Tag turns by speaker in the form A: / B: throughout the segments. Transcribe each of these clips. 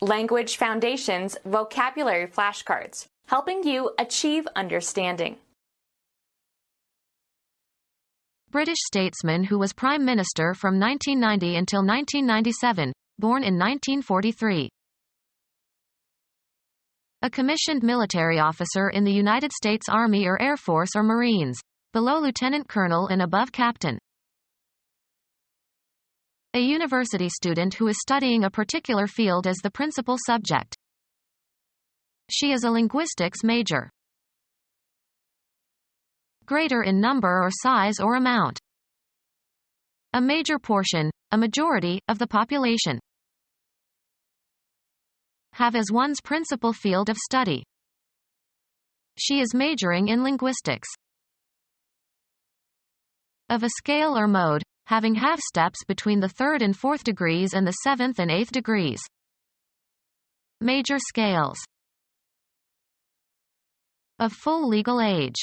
A: Language Foundations Vocabulary Flashcards, helping you achieve understanding.
B: British statesman who was Prime Minister from 1990 until 1997, born in 1943. A commissioned military officer in the United States Army or Air Force or Marines, below lieutenant colonel and above captain. A university student who is studying a particular field as the principal subject. She is a linguistics major. Greater in number or size or amount. A major portion, a majority, of the population. Have as one's principal field of study. She is majoring in linguistics. Of a scale or mode, having half steps between the 3rd and 4th degrees and the 7th and 8th degrees. Major scales. Of full legal age.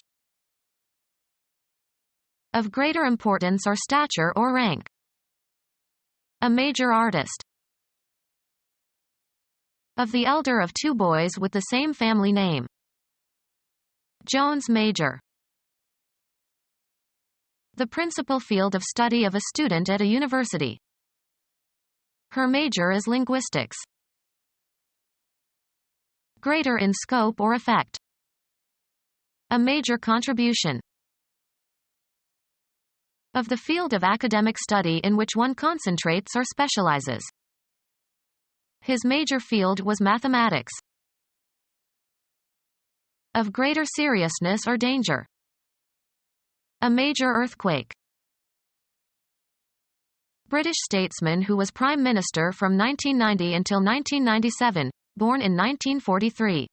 B: Of greater importance or stature or rank. A major artist. Of the elder of 2 boys with the same family name. Jones major. The principal field of study of a student at a university. Her major is linguistics. Greater in scope or effect. A major contribution. Of the field of academic study in which one concentrates or specializes. His major field was mathematics. Of greater seriousness or danger. A major earthquake. British statesman who was Prime Minister from 1990 until 1997, born in 1943.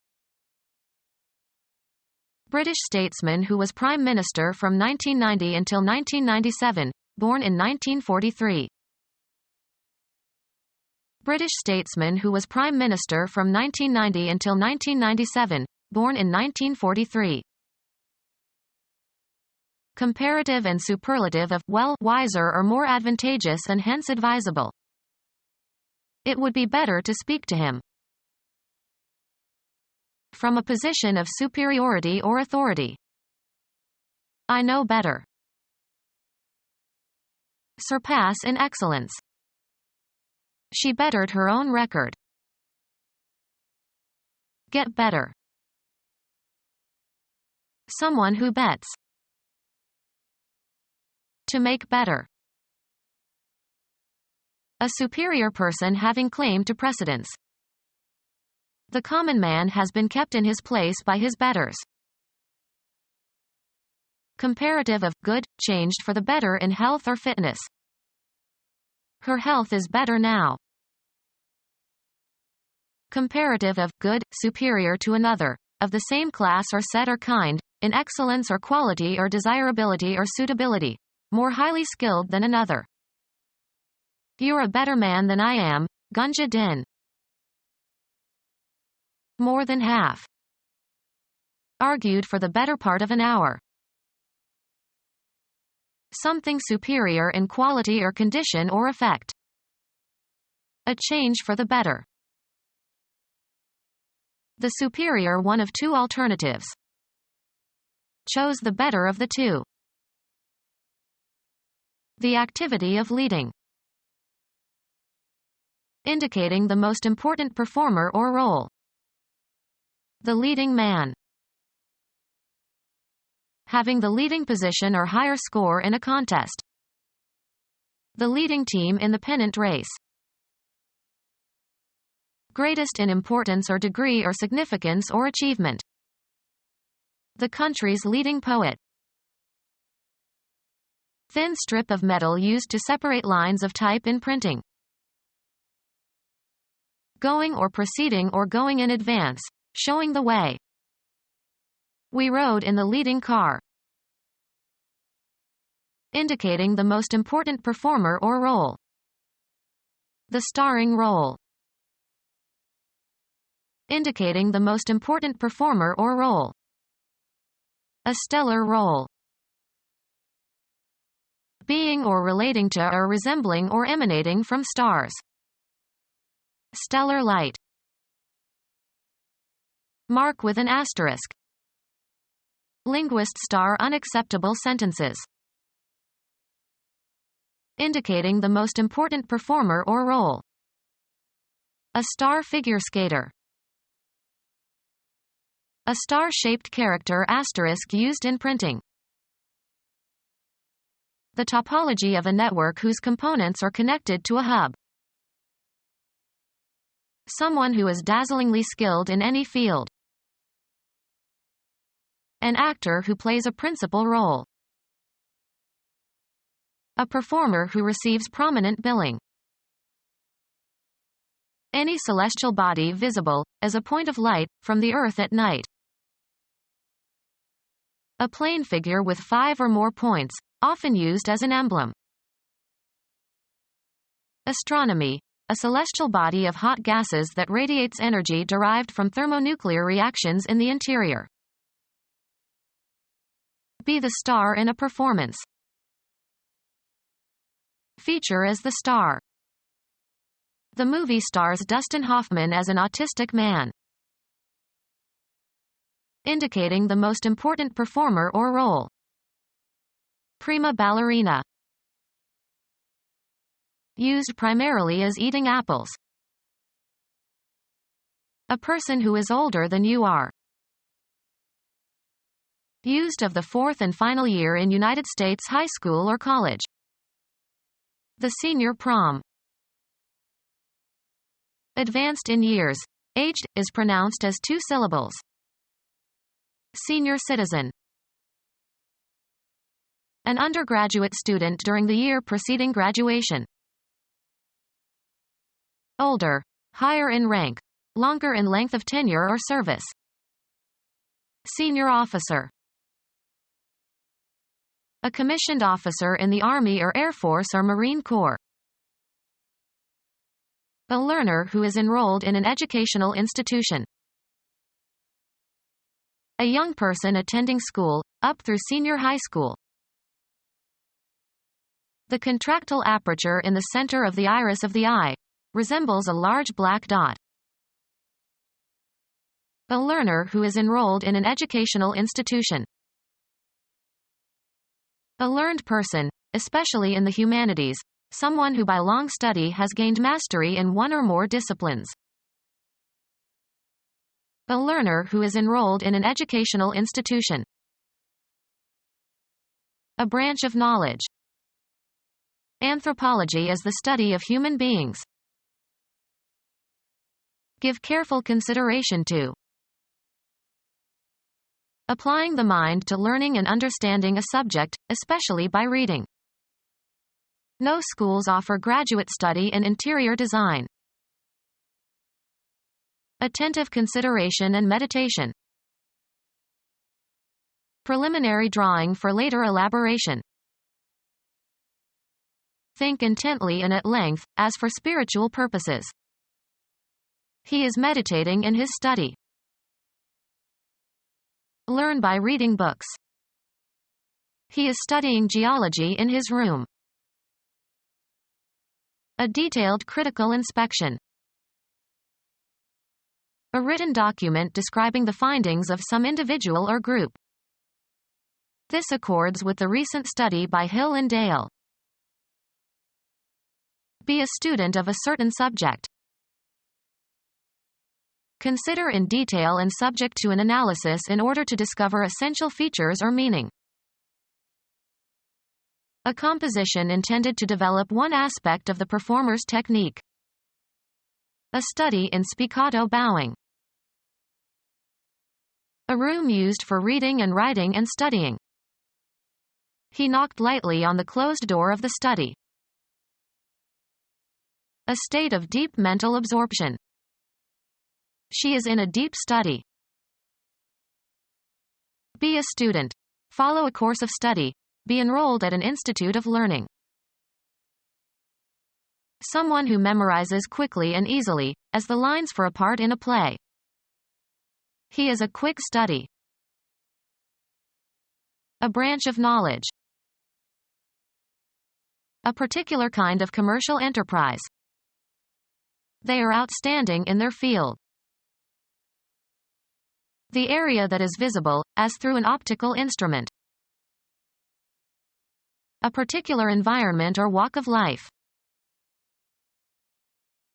B: British statesman who was Prime Minister from 1990 until 1997, born in 1943. British statesman who was Prime Minister from 1990 until 1997, born in 1943. Comparative and superlative of well, wiser or more advantageous and hence advisable. It would be better to speak to him. From a position of superiority or authority. I know better. Surpass in excellence. She bettered her own record. Get better. Someone who bets. To make better. A superior person having claim to precedence. The common man has been kept in his place by his betters. Comparative of good, changed for the better in health or fitness. Her health is better now. Comparative of good, superior to another, of the same class or set or kind, in excellence or quality or desirability or suitability. More highly skilled than another. You're a better man than I am, Gunja Din. More than half. Argued for the better part of an hour. Something superior in quality or condition or effect. A change for the better. The superior one of 2 alternatives. Chose the better of the 2. The activity of leading. Indicating the most important performer or role. The leading man. Having the leading position or higher score in a contest. The leading team in the pennant race. Greatest in importance or degree or significance or achievement. The country's leading poet. Thin strip of metal used to separate lines of type in printing. Going or proceeding or going in advance, showing the way. We rode in the leading car. Indicating the most important performer or role. The starring role. Indicating the most important performer or role. A stellar role. Being or relating to or resembling or emanating from stars. Stellar light. Mark with an asterisk. Linguist star unacceptable sentences. Indicating the most important performer or role. A star figure skater. A star-shaped character asterisk used in printing. The topology of a network whose components are connected to a hub. Someone who is dazzlingly skilled in any field. An actor who plays a principal role. A performer who receives prominent billing. Any celestial body visible, as a point of light, from the Earth at night. A plane figure with 5 or more points, often used as an emblem. Astronomy. A celestial body of hot gases that radiates energy derived from thermonuclear reactions in the interior. Be the star in a performance. Feature as the star. The movie stars Dustin Hoffman as an autistic man. Indicating the most important performer or role. Prima ballerina. Used primarily as eating apples. A person who is older than you are. Used of the fourth and final year in United States high school or college. The senior prom. Advanced in years. Aged, is pronounced as 2 syllables. Senior citizen. An undergraduate student during the year preceding graduation. Older. Higher in rank. Longer in length of tenure or service. Senior officer. A commissioned officer in the Army or Air Force or Marine Corps. A learner who is enrolled in an educational institution. A young person attending school, up through senior high school. The contractile aperture in the center of the iris of the eye resembles a large black dot. A learner who is enrolled in an educational institution. A learned person, especially in the humanities, someone who by long study has gained mastery in one or more disciplines. A learner who is enrolled in an educational institution. A branch of knowledge. Anthropology is the study of human beings. Give careful consideration to. Applying the mind to learning and understanding a subject, especially by reading. No schools offer graduate study in interior design. Attentive consideration and meditation. Preliminary drawing for later elaboration. Think intently and at length, as for spiritual purposes. He is meditating in his study. Learn by reading books. He is studying geology in his room. A detailed critical inspection. A written document describing the findings of some individual or group. This accords with the recent study by Hill and Dale. Be a student of a certain subject. Consider in detail and subject to an analysis in order to discover essential features or meaning. A composition intended to develop one aspect of the performer's technique. A study in spiccato bowing. A room used for reading and writing and studying. He knocked lightly on the closed door of the study. A state of deep mental absorption. She is in a deep study. Be a student. Follow a course of study. Be enrolled at an institute of learning. Someone who memorizes quickly and easily, as the lines for a part in a play. He is a quick study. A branch of knowledge. A particular kind of commercial enterprise. They are outstanding in their field. The area that is visible, as through an optical instrument. A particular environment or walk of life.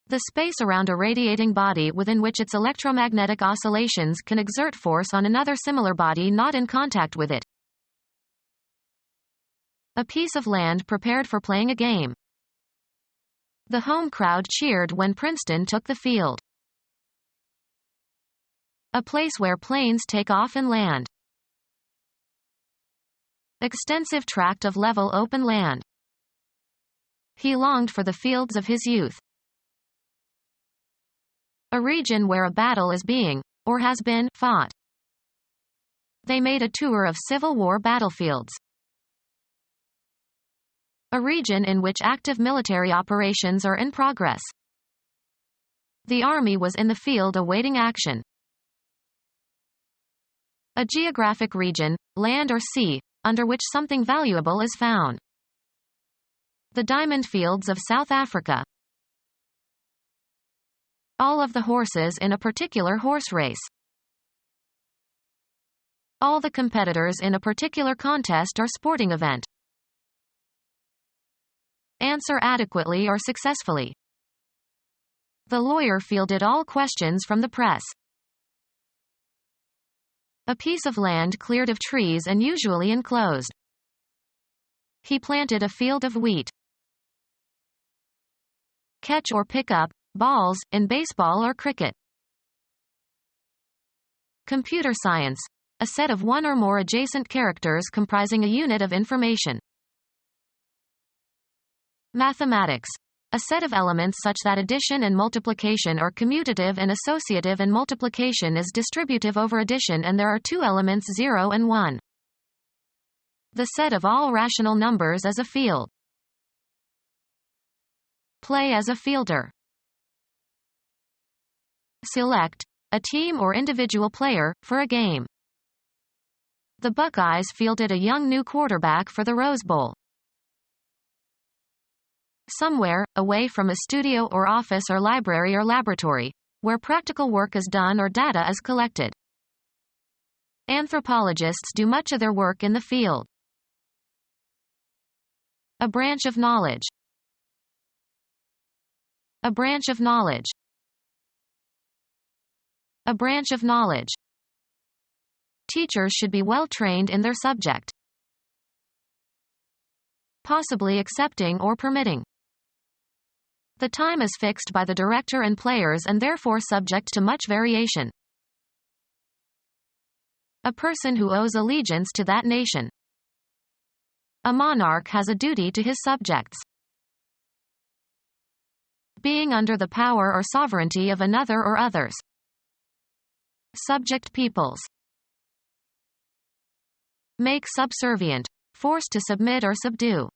B: The space around a radiating body within which its electromagnetic oscillations can exert force on another similar body not in contact with it. A piece of land prepared for playing a game. The home crowd cheered when Princeton took the field. A place where planes take off and land. Extensive tract of level open land. He longed for the fields of his youth. A region where a battle is being, or has been, fought. They made a tour of Civil War battlefields. A region in which active military operations are in progress. The army was in the field awaiting action. A geographic region, land or sea, under which something valuable is found. The diamond fields of South Africa. All of the horses in a particular horse race. All the competitors in a particular contest or sporting event. Answer adequately or successfully. The lawyer fielded all questions from the press. A piece of land cleared of trees and usually enclosed. He planted a field of wheat. Catch or pick up balls in baseball or cricket. Computer science, a set of one or more adjacent characters comprising a unit of information. Mathematics, a set of elements such that addition and multiplication are commutative and associative and multiplication is distributive over addition and there are two elements 0 and 1. The set of all rational numbers as a field. Play as a fielder. Select a team or individual player for a game. The Buckeyes fielded a young new quarterback for the Rose Bowl. Somewhere, away from a studio or office or library or laboratory, where practical work is done or data is collected. Anthropologists do much of their work in the field. A branch of knowledge. A branch of knowledge. A branch of knowledge. Teachers should be well trained in their subject. Possibly accepting or permitting. The time is fixed by the director and players and therefore subject to much variation. A person who owes allegiance to that nation. A monarch has a duty to his subjects. Being under the power or sovereignty of another or others. Subject peoples. Make subservient, forced to submit or subdue.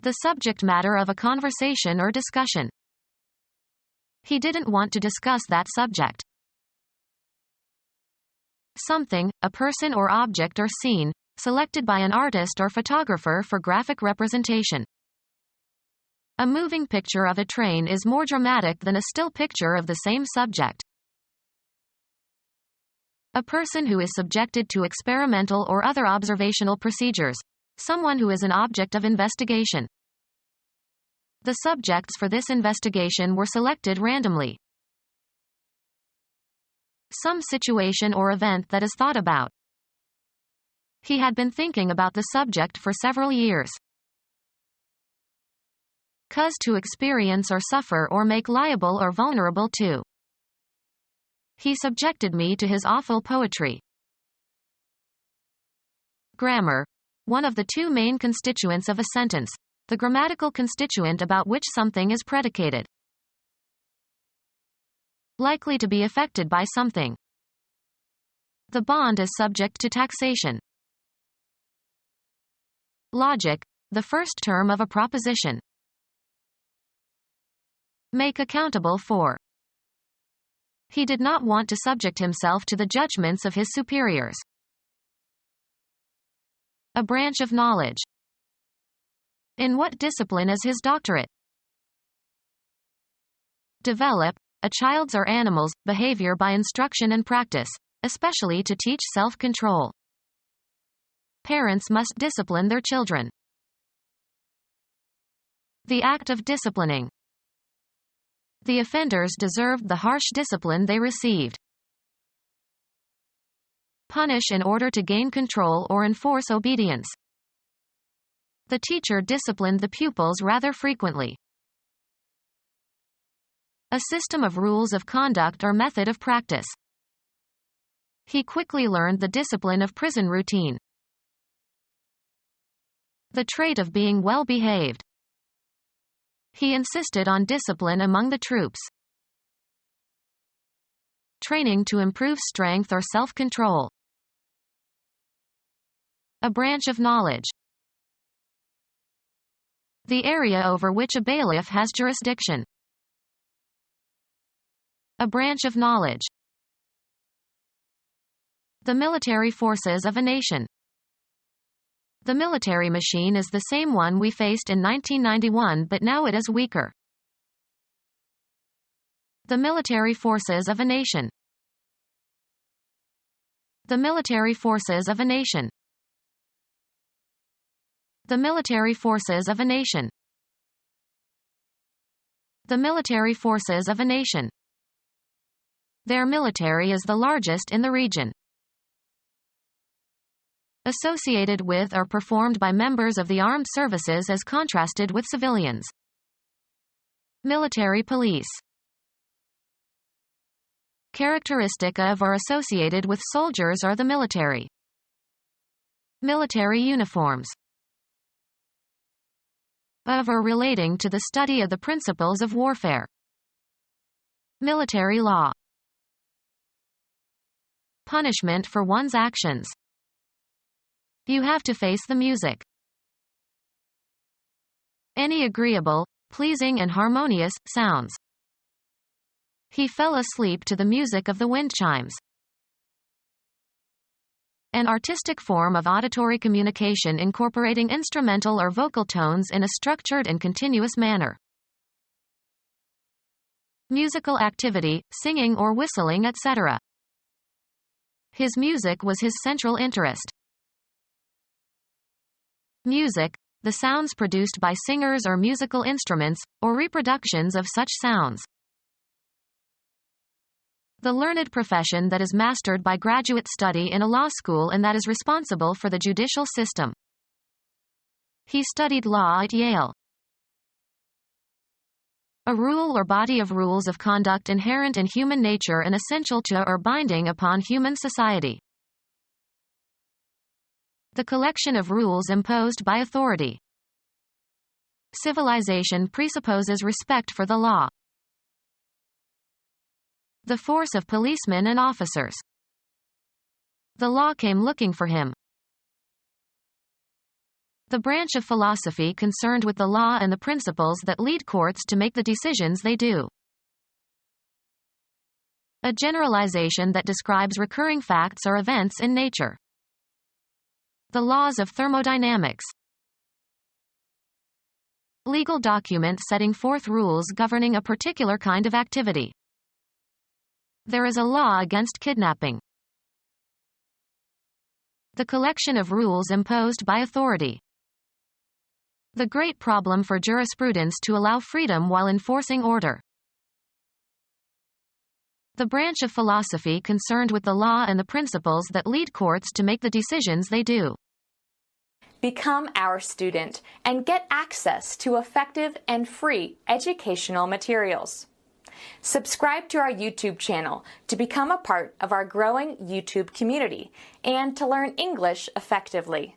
B: The subject matter of a conversation or discussion. He didn't want to discuss that subject. Something, a person or object or scene, selected by an artist or photographer for graphic representation. A moving picture of a train is more dramatic than a still picture of the same subject. A person who is subjected to experimental or other observational procedures. Someone who is an object of investigation. The subjects for this investigation were selected randomly. Some situation or event that is thought about. He had been thinking about the subject for several years. Cause to experience or suffer or make liable or vulnerable to. He subjected me to his awful poetry. Grammar. One of the two main constituents of a sentence. The grammatical constituent about which something is predicated. Likely to be affected by something. The bond is subject to taxation. Logic. The first term of a proposition. Make accountable for. He did not want to subject himself to the judgments of his superiors. A branch of knowledge. In what discipline is his doctorate? Develop, a child's or animal's behavior by instruction and practice, especially to teach self-control. Parents must discipline their children. The act of disciplining. The offenders deserved the harsh discipline they received. Punish in order to gain control or enforce obedience. The teacher disciplined the pupils rather frequently. A system of rules of conduct or method of practice. He quickly learned the discipline of prison routine. The trait of being well behaved. He insisted on discipline among the troops. Training to improve strength or self-control. A branch of knowledge. The area over which a bailiff has jurisdiction. A branch of knowledge. The military forces of a nation. The military machine is the same one we faced in 1991, but now it is weaker. The military forces of a nation. The military forces of a nation. The military forces of a nation. The military forces of a nation. Their military is the largest in the region. Associated with or performed by members of the armed services as contrasted with civilians. Military police. Characteristic of or associated with soldiers or the military. Military uniforms. Of or relating to the study of the principles of warfare. Military law. Punishment for one's actions. You have to face the music. Any agreeable, pleasing and harmonious sounds. He fell asleep to the music of the wind chimes. An artistic form of auditory communication incorporating instrumental or vocal tones in a structured and continuous manner. Musical activity, singing or whistling, etc. His music was his central interest. Music, the sounds produced by singers or musical instruments, or reproductions of such sounds. The learned profession that is mastered by graduate study in a law school and that is responsible for the judicial system. He studied law at Yale. A rule or body of rules of conduct inherent in human nature and essential to or binding upon human society. The collection of rules imposed by authority. Civilization presupposes respect for the law. The force of policemen and officers. The law came looking for him. The branch of philosophy concerned with the law and the principles that lead courts to make the decisions they do. A generalization that describes recurring facts or events in nature. The laws of thermodynamics. Legal document setting forth rules governing a particular kind of activity. There is a law against kidnapping. The collection of rules imposed by authority. The great problem for jurisprudence to allow freedom while enforcing order. The branch of philosophy concerned with the law and the principles that lead courts to make the decisions they do.
A: Become our student and get access to effective and free educational materials. Subscribe to our YouTube channel to become a part of our growing YouTube community and to learn English effectively.